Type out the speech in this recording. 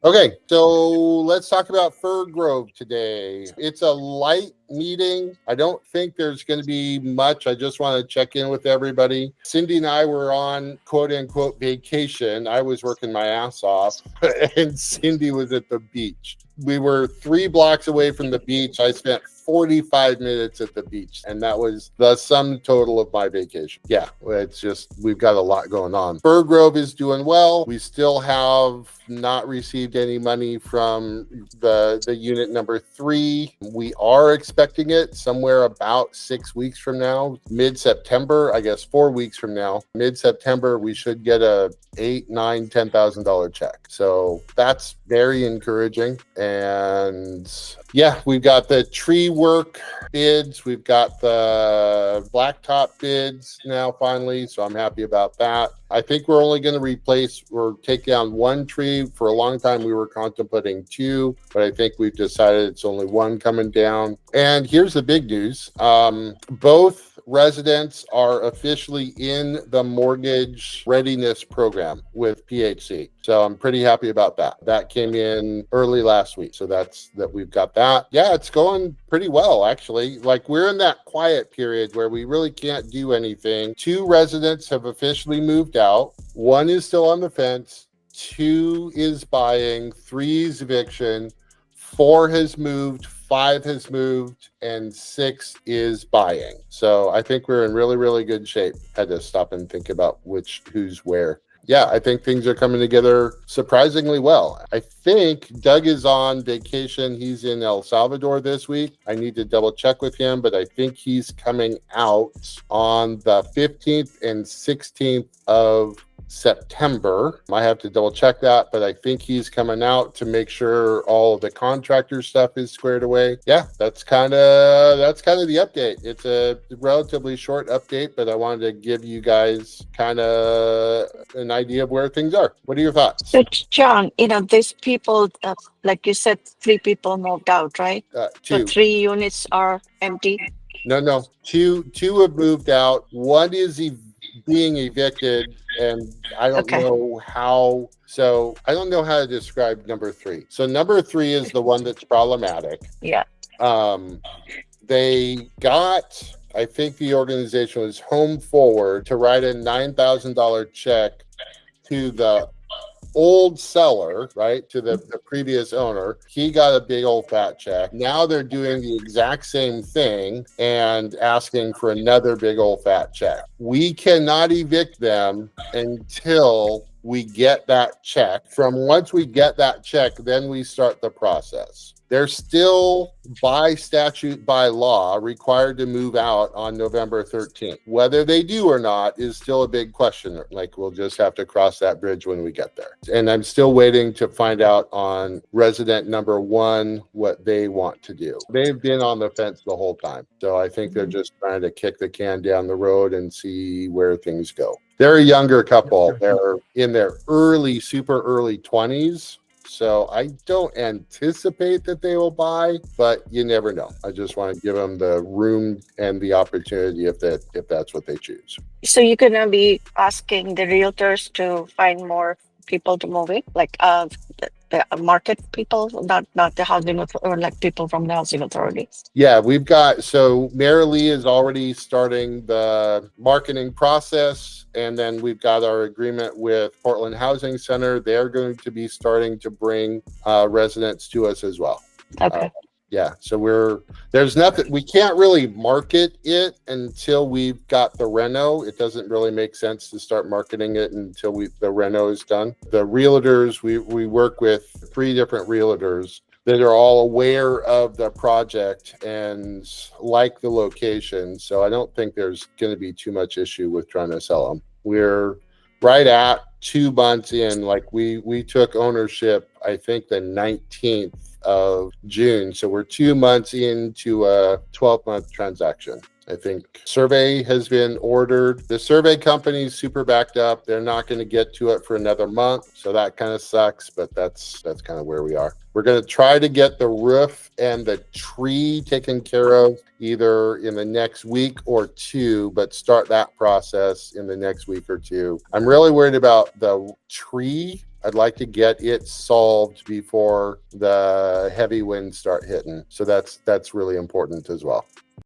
Okay, so let's talk about Fergrove today. It's a light meeting. I don't think there's going to be much. I just want to check in with everybody. Cindy and I were on quote unquote vacation. I was working my ass off, and Cindy was at the beach. We were 3 blocks away from the beach. I spent 45 minutes at the beach, and that was the sum total of my vacation. Yeah, it's just, we've got a lot going on. Fergrove is doing well. We still have not received any money from the unit number 3. We are expecting it somewhere about 6 weeks from now, mid-September, I guess 4 weeks from now. Mid-September, we should get a $8,000, $9,000, $10,000 check. So that's very encouraging. And yeah, we've got the tree work bids. We've got the blacktop bids now finally. So I'm happy about that. I think we're only going to replace or take down 1 tree. For a long time, we were contemplating 2, but I think we've decided it's only 1 coming down. And here's the big news. Both residents are officially in the mortgage readiness program with PHC. So I'm pretty happy about that. That came in early last week. So that we've got that. Yeah, it's going pretty well, actually. Like, we're in that quiet period where we really can't do anything. 2 residents have officially moved out. 1 is still on the fence. 2 is buying. 3 is eviction. 4 has moved. 5 has moved, and 6 is buying. So I think we're in really, really good shape. Had to stop and think about who's where. Yeah, I think things are coming together surprisingly well. I think Doug is on vacation. He's in El Salvador this week. I need to double check with him, but I think he's coming out on the 15th and 16th of September. I have to double check that, but I think he's coming out to make sure all of the contractor stuff is squared away. Yeah, that's kind of the update. It's a relatively short update, but I wanted to give you guys kind of an idea of where things are. What are your thoughts? So, John, these people, like you said, 3 people moved out, right? So 2. 3 units are empty. No. Two have moved out. 1 is being evicted, and I don't Okay. know how. So I don't know how to describe number 3. So number 3 is the one that's problematic. Yeah. They got, I think the organization was Home Forward, to write a $9,000 check to the old seller, right, to the previous owner. He got a big old fat check. Now they're doing the exact same thing and asking for another big old fat check. We cannot evict them until we get that check. Once we get that check, then we start the process. They're still, by statute, by law, required to move out on November 13th. Whether they do or not is still a big question. Like, we'll just have to cross that bridge when we get there. And I'm still waiting to find out on resident number 1 what they want to do. They've been on the fence the whole time. So I think they're just trying to kick the can down the road and see where things go. They're a younger couple. They're in their super early 20s. So I don't anticipate that they will buy, but you never know. I just want to give them the room and the opportunity if that's what they choose. So you're gonna be asking the realtors to find more people to move in, like the market people, not the housing or like people from the housing authority. Yeah, we've got, so Mary Lee is already starting the marketing process, and then we've got our agreement with Portland Housing Center. They're going to be starting to bring residents to us as well. Okay. Yeah, so there's nothing, we can't really market it until we've got the reno. It doesn't really make sense to start marketing it until the reno is done. The realtors, we work with 3 different realtors that are all aware of the project and like the location. So I don't think there's going to be too much issue with trying to sell them. We're right at 2 months in. Like, we took ownership, I think, the 19th of June. So we're 2 months into a 12-month transaction. I think survey has been ordered. The survey company's super backed up. They're not going to get to it for another month. So that kind of sucks, but that's kind of where we are. We're going to try to get the roof and the tree taken care of either in the next week or 2, but start that process in the next week or 2. I'm really worried about the tree I'd like to get it solved before the heavy winds start hitting. So that's really important as well.